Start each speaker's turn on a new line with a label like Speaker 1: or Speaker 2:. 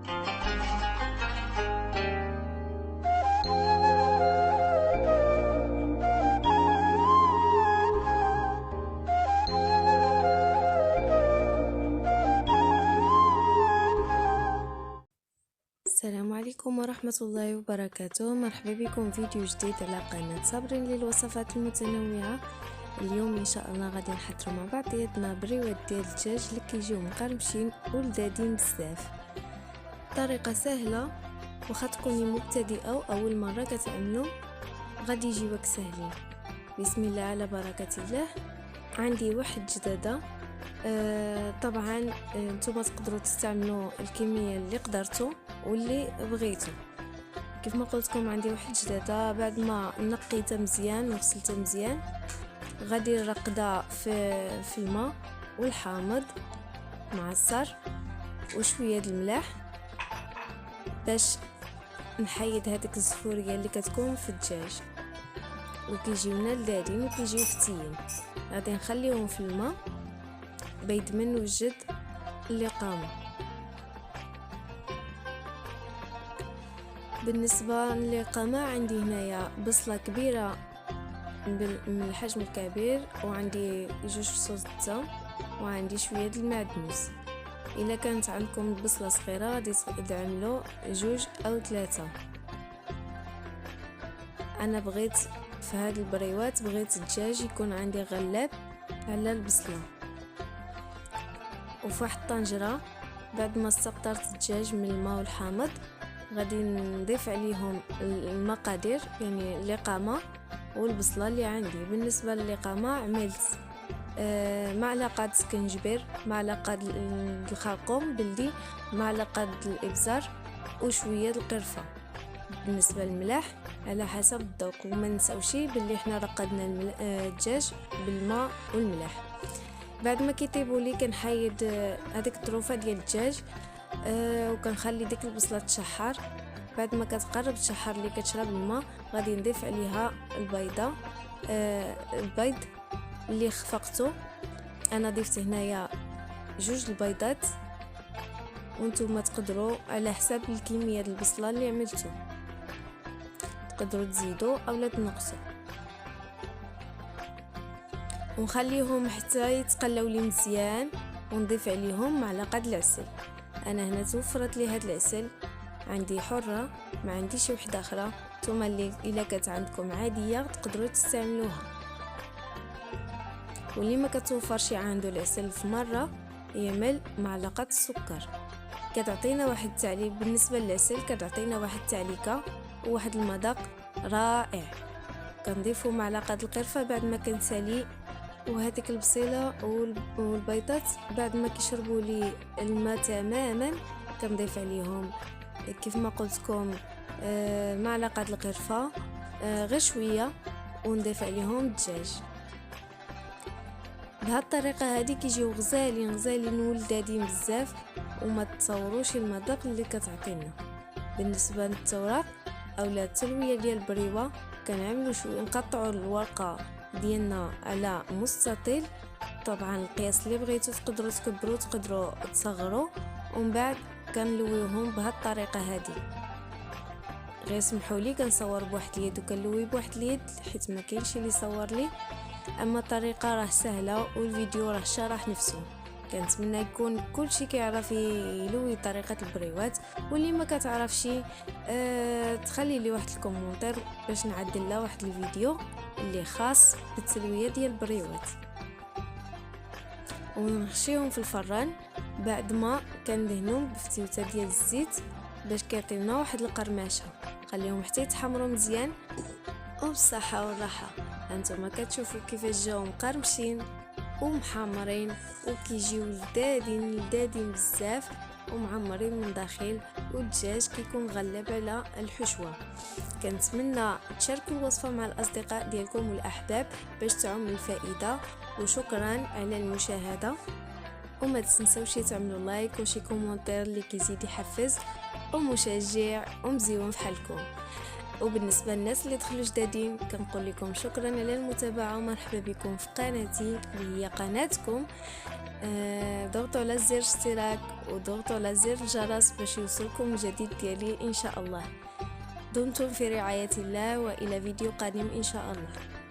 Speaker 1: السلام عليكم ورحمة الله وبركاته. مرحبا بكم فيديو جديد على قناة صابرين للوصفات المتنوعة. اليوم ان شاء الله غادي نحضروا مع بعضياتنا بريوات ديال الدجاج اللي كيجيو مقرمشين ولذاذين بزاف. طريقة سهلة واخا تكوني مبتدئة اول مرة كتعملوا غادي يجيوك ساهلين. بسم الله على بركة الله. عندي واحد جدادة. طبعا نتوما تقدروا تستعملوا الكميه اللي قدرتوا واللي بغيتوا. كيف ما قلت لكم عندي واحد جداده، بعد ما نقيتها مزيان وغسلتها مزيان غادي نرقدها في الماء والحامض معصر وشويه د الملح باش نحيد هذيك الزفوريه اللي كتكون في الدجاج وكيجيونا لذاذين وكيجيو فتيين. غادي نخليهم في الماء بيد من وجد اللقامة. بالنسبة للقامة عندي هنايا بصلة كبيرة من الحجم الكبير، وعندي 2 فصوص الثوم، وعندي شوية المعدنوس. إلا كانت عندكم البصلة صغيرة غادي تعملوا 2 أو 3. أنا بغيت في هاد البريوات بغيت الدجاج يكون عندي غلاب على البصلة. وفي واحد الطنجرة بعد ما استقطرت الدجاج من الماء والحامض غادي نضيف عليهم المقادير، يعني اللقامة والبصلة اللي عندي. بالنسبة للقامة عملت معلقة سكنجبير، معلقة الخرقوم بلدي، معلقة الابزار وشوية القرفة. بالنسبة للملح على حسب الذوق، وما نساوشي باللي احنا رقدنا الدجاج بالماء والملح. بعد ما كيطيبوا لي كنحيد هذيك الطروفه ديال الدجاج وكنخلي ديك البصله تشحر. بعد ما كتقرب تشحر لي كتشرب الماء غادي نضيف عليها البيضه، البيض اللي خفقته. انا ضفت هنايا 2 البيضات، وانتم تقدروا على حساب الكميه ديال البصله اللي عملتو تقدروا تزيدوا اولا تنقصوا. ونخليهم حتى يتقلاو لي مزيان، ونضيف عليهم معلقه العسل. انا هنا توفرت لي هاد العسل عندي حره، ما عنديش وحده اخرى. نتوما اللي الا كانت عندكم عاديه تقدروا تستعملوها، واللي ما كتوفرش عنده العسل في مره يعمل معلقه السكر. كتعطينا واحد التعليق. بالنسبه للعسل كتعطينا واحد التعليقه وواحد المذاق رائع. كنضيفوا معلقه القرفه بعد ما كنسالي، وهذيك البصيله والبيضات بعد ما كيشربوا لي الماء تماما كنضيف عليهم كيف ما قلت لكم معلقه القرفه غير شويه، ونضيف عليهم الدجاج. بهذه الطريقه هذه كيجيو غزالين ولذاذين بزاف، وما تصوروش المذاق اللي كتعطينا. بالنسبه للتوراق اولا التلويه ديال البريوه كنعملوا نقطعوا الورقه ديالنا على مستطيل. طبعا القياس اللي بغيتو تقدروا تكبروا تقدروا تصغروا، ومن بعد كنلويوهم بهذه الطريقه هذه. غير سمحوا لي كنصور بواحد اليد وكنلوي بواحد اليد حيت ما كاينش اللي يصور لي، اما الطريقه راه سهله والفيديو راه شرح نفسه. كنتمنى يكون كلشي كيعرف يلوي طريقه البريوات، واللي ما كتعرفش تخلي لي واحد الكومونتير باش نعدل لها واحد الفيديو اللي خاص بالتلويه ديال البريوات. ونحشيهم في الفران بعد ما كندهنهم بفتيوته ديال الزيت باش كيعطيونا واحد القرمشه. خليهم حتى يتحمروا مزيان وبالصحه والراحه. هانتوما كتشوفوا كيفاش جاو مقرمشين ومحمرين وكيجيو لذاذين بزاف ومعمرين من داخل، والدجاج كيكون غلب على الحشوه. كنتمنى تشاركوا الوصفه مع الاصدقاء ديالكم والاحباب باش تعم الفائده. وشكرا على المشاهده، وما تنسوش تعملوا لايك وشي كومونتير اللي كيزيد يحفز ومشجع ومزيون فحالكم. وبالنسبه للناس اللي دخلوا جدادين كنقول لكم شكرا على المتابعه، ومرحبا بكم في قناتي اللي هي قناتكم ضغطوا على زر اشتراك وضغطوا على زر الجرس باش يوصلكم الجديد ديالي ان شاء الله. دمتم في رعاية الله، والى فيديو قادم ان شاء الله.